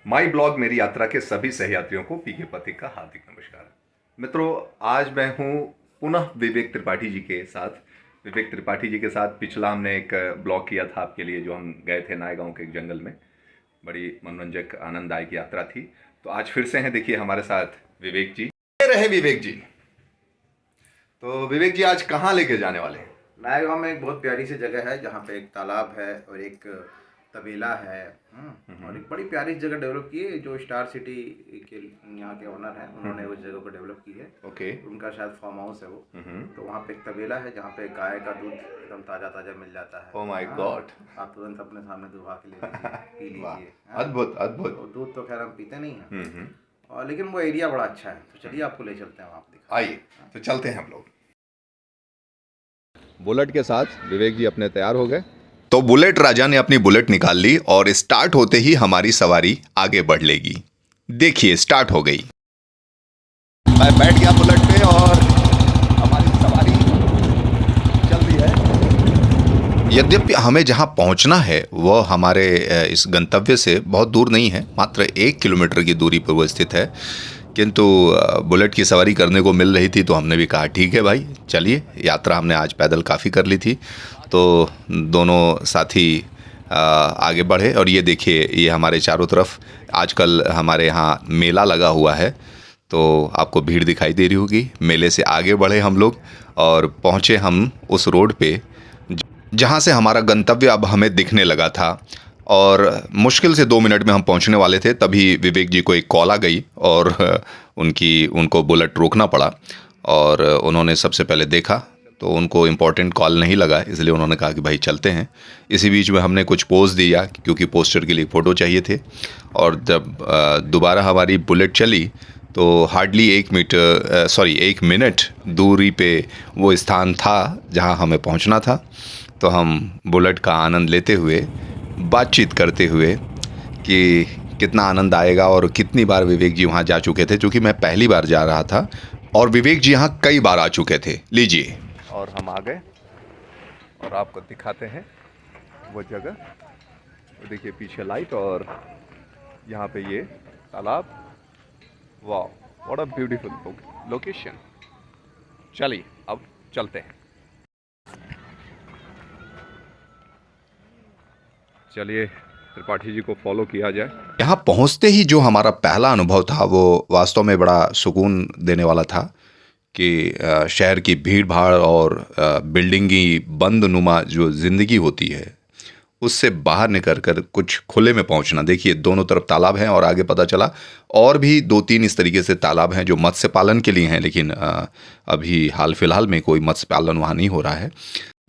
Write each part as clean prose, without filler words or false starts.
My blog मेरी यात्रा के सभी सहयात्रियों को पीके पथिक का हार्दिक नमस्कार। मित्रों, आज मैं हूँ पुनः विवेक त्रिपाठी जी के साथ। विवेक त्रिपाठी जी के साथ पिछला हमने एक ब्लॉग किया था आपके लिए, जो हम गए थे नायगांव के एक जंगल में। बड़ी मनोरंजक आनंददायक यात्रा थी। तो आज फिर से हैं, देखिए हमारे साथ विवेक जी। रहे विवेक जी, तो विवेक जी आज कहाँ लेके जाने वाले हैं? नायगांव में एक बहुत प्यारी सी जगह है जहाँ पे एक तालाब है और एक तबेला है। और एक बड़ी प्यारी जगह डेवलप की है। जो स्टार सिटी के यहाँ के ओनर हैं, उन्होंने उस जगह को डेवलप की है। ओके। उनका शायद फार्म हाउस है वो। तो वहाँ पे एक तबेला है जहाँ पे गाय का दूध एकदम ताज़ा ताज़ा मिल जाता है। Oh my God. आप तुरंत अपने सामने दुहा के ले लीजिए, पी लीजिए। अद्भुत अद्भुत। तो दूध तो खैर हम पीते नहीं हैं, और लेकिन वो एरिया बड़ा अच्छा है। तो चलिए आपको ले चलते हैं वहाँ पे। आइए, तो चलते हैं हम लोग। बुलेट के साथ विवेक जी अपने तैयार हो गए। तो बुलेट राजा ने अपनी बुलेट निकाल ली और स्टार्ट होते ही हमारी सवारी आगे बढ़ लेगी। देखिए स्टार्ट हो गई। मैं बैठ गया बुलेट पे और हमारी सवारी चल रही है। यद्यपि हमें जहां पहुंचना है वह हमारे इस गंतव्य से बहुत दूर नहीं है, मात्र 1 किलोमीटर की दूरी पर वो स्थित है, किंतु बुलेट की सवारी करने को मिल रही थी तो हमने भी कहा ठीक है भाई चलिए। यात्रा हमने आज पैदल काफ़ी कर ली थी, तो दोनों साथी आगे बढ़े। और ये देखिए, ये हमारे चारों तरफ आजकल हमारे यहाँ मेला लगा हुआ है, तो आपको भीड़ दिखाई दे रही होगी। मेले से आगे बढ़े हम लोग और पहुँचे हम उस रोड पे जहाँ से हमारा गंतव्य अब हमें दिखने लगा था। और मुश्किल से 2 मिनट में हम पहुंचने वाले थे, तभी विवेक जी को एक कॉल आ गई और उनको बुलेट रोकना पड़ा। और उन्होंने सबसे पहले देखा तो उनको इम्पोर्टेंट कॉल नहीं लगा, इसलिए उन्होंने कहा कि भाई चलते हैं। इसी बीच में हमने कुछ पोज दिया क्योंकि पोस्टर के लिए फ़ोटो चाहिए थे। और जब दोबारा हमारी बुलेट चली तो हार्डली 1 मिनट दूरी पे वो स्थान था जहाँ हमें पहुँचना था। तो हम बुलेट का आनंद लेते हुए, बातचीत करते हुए कि कितना आनंद आएगा और कितनी बार विवेक जी वहाँ जा चुके थे, क्योंकि मैं पहली बार जा रहा था और विवेक जी यहाँ कई बार आ चुके थे। लीजिए। और हम आ गए और आपको दिखाते हैं वो जगह। तो देखिए पीछे लाइट और यहाँ पे ये तालाब। वाह, व्हाट अ ब्यूटीफुल लोकेशन। चलिए अब चलते हैं। चलिए त्रिपाठी जी को फॉलो किया जाए। यहाँ पहुँचते ही जो हमारा पहला अनुभव था वो वास्तव में बड़ा सुकून देने वाला था कि शहर की भीड़ भाड़ और बिल्डिंग की बंद नुमा जो ज़िंदगी होती है उससे बाहर निकल कर कुछ खुले में पहुंचना। देखिए दोनों तरफ तालाब हैं और आगे पता चला और भी 2-3 इस तरीके से तालाब हैं जो मत्स्य पालन के लिए हैं, लेकिन अभी हाल फिलहाल में कोई मत्स्य पालन वहाँ नहीं हो रहा है।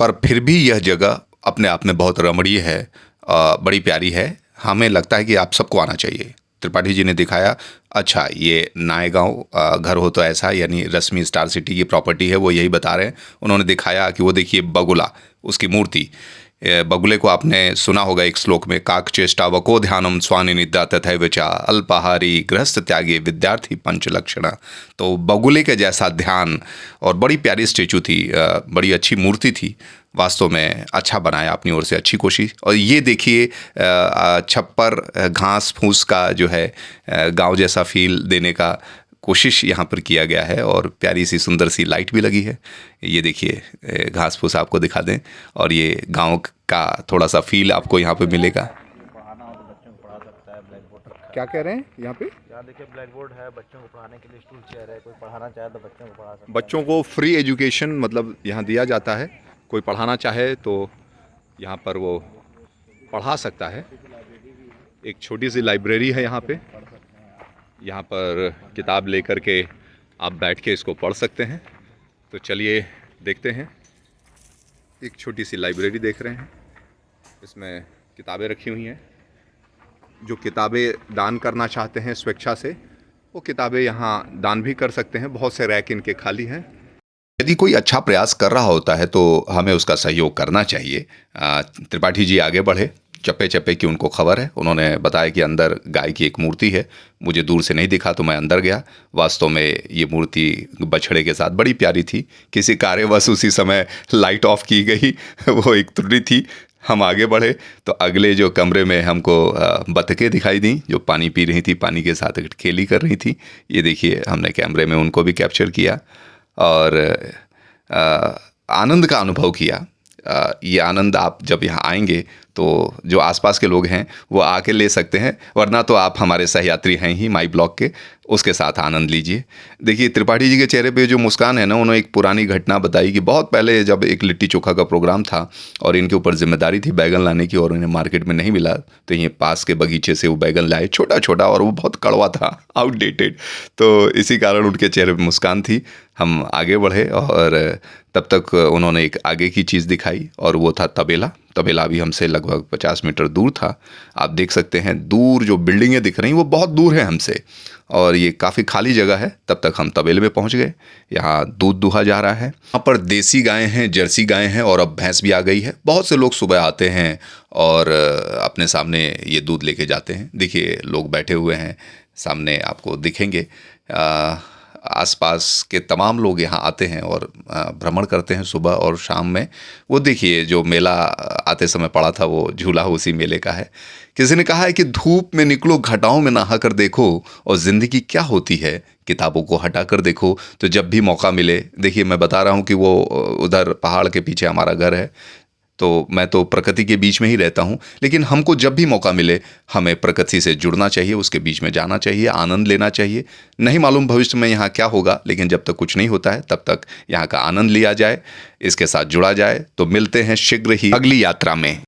पर फिर भी यह जगह अपने आप में बहुत रमणीय है, बड़ी प्यारी है। हमें लगता है कि आप सबको आना चाहिए। त्रिपाठी जी ने दिखाया, अच्छा ये नायगांव घर हो तो ऐसा, यानी रश्मि स्टार सिटी की प्रॉपर्टी है, वो यही बता रहे हैं। उन्होंने दिखाया कि वो देखिए बगुला, उसकी मूर्ति। बगुले को आपने सुना होगा एक श्लोक में, काक चेष्टा वको ध्यानम स्वानि निद्रा तथा विचा अल्पाहारी गृहस्थ त्यागी विद्यार्थी पंच लक्षण। तो बगुले के जैसा ध्यान, और बड़ी प्यारी स्टेचू थी, बड़ी अच्छी मूर्ति थी। वास्तव में अच्छा बनाया, अपनी ओर से अच्छी कोशिश। और ये देखिए छप्पर घास फूस का जो है गांव जैसा फील देने का कोशिश यहाँ पर किया गया है, और प्यारी सी सुंदर सी लाइट भी लगी है। ये देखिए घास फूस आपको दिखा दें, और ये गांव का थोड़ा सा फील आपको यहाँ पे मिलेगा। पढ़ाना हो तो बच्चों को पढ़ा सकता है। ब्लैक बोर्ड रखा है। क्या कह रहे हैं यहाँ पे? यहाँ देखिए ब्लैक बोर्ड है, बच्चों को पढ़ाने के लिए स्टूल चेयर है। कोई पढ़ाना चाहे तो बच्चों को पढ़ा सकता है। बच्चों को फ्री एजुकेशन मतलब यहाँ दिया जाता है। कोई पढ़ाना चाहे तो यहाँ पर वो पढ़ा सकता है। एक छोटी सी लाइब्रेरी है यहाँ पे। यहाँ पर किताब लेकर के आप बैठ के इसको पढ़ सकते हैं। तो चलिए देखते हैं। एक छोटी सी लाइब्रेरी देख रहे हैं, इसमें किताबें रखी हुई हैं। जो किताबें दान करना चाहते हैं स्वेच्छा से, वो किताबें यहाँ दान भी कर सकते हैं। बहुत से रैक इनके खाली हैं। यदि कोई अच्छा प्रयास कर रहा होता है तो हमें उसका सहयोग करना चाहिए। त्रिपाठी जी आगे बढ़े, चप्पे चप्पे की उनको खबर है। उन्होंने बताया कि अंदर गाय की एक मूर्ति है। मुझे दूर से नहीं दिखा तो मैं अंदर गया। वास्तव में ये मूर्ति बछड़े के साथ बड़ी प्यारी थी। किसी कार्यवश उसी समय लाइट ऑफ की गई वो एक त्रुटि थी। हम आगे बढ़े तो अगले जो कमरे में हमको बतखें दिखाई दी जो पानी पी रही थी, पानी के साथ खेली कर रही थी। ये देखिए हमने कैमरे में उनको भी कैप्चर किया और आनंद का अनुभव किया। ये आनंद आप जब यहाँ आएंगे तो जो आसपास के लोग हैं वो आके ले सकते हैं, वरना तो आप हमारे सहयात्री हैं ही माई ब्लॉग के, उसके साथ आनंद लीजिए। देखिए त्रिपाठी जी के चेहरे पे जो मुस्कान है ना, उन्होंने एक पुरानी घटना बताई कि बहुत पहले जब एक लिट्टी चोखा का प्रोग्राम था और इनके ऊपर जिम्मेदारी थी बैगन लाने की और उन्हें मार्केट में नहीं मिला, तो ये पास के बगीचे से वो बैगन लाए, छोटा छोटा, और वो बहुत कड़वा था, आउटडेटेड। तो इसी कारण उनके चेहरे पर मुस्कान थी। हम आगे बढ़े और तब तक उन्होंने एक आगे की चीज़ दिखाई और वो था तबेला। तबेला भी हमसे लगभग 50 मीटर दूर था। आप देख सकते हैं दूर जो बिल्डिंगें दिख रही वो बहुत दूर है हमसे और ये काफ़ी खाली जगह है। तब तक हम तबेले में पहुंच गए। यहाँ दूध दुहा जा रहा है। यहाँ पर देसी गायें हैं, जर्सी गायें हैं और अब भैंस भी आ गई है। बहुत से लोग सुबह आते हैं और अपने सामने ये दूध लेके जाते हैं। देखिए लोग बैठे हुए हैं, सामने आपको दिखेंगे। आसपास के तमाम लोग यहाँ आते हैं और भ्रमण करते हैं सुबह और शाम में। वो देखिए जो मेला आते समय पड़ा था वो झूला उसी मेले का है। किसी ने कहा है कि धूप में निकलो, घटाओं में नहा कर देखो और ज़िंदगी क्या होती है, किताबों को हटा कर देखो। तो जब भी मौका मिले, देखिए मैं बता रहा हूँ कि वो उधर पहाड़ के पीछे हमारा घर है, तो मैं तो प्रकृति के बीच में ही रहता हूँ, लेकिन हमको जब भी मौका मिले हमें प्रकृति से जुड़ना चाहिए, उसके बीच में जाना चाहिए, आनंद लेना चाहिए। नहीं मालूम भविष्य में यहाँ क्या होगा, लेकिन जब तक कुछ नहीं होता है तब तक यहाँ का आनंद लिया जाए, इसके साथ जुड़ा जाए। तो मिलते हैं शीघ्र ही अगली यात्रा में।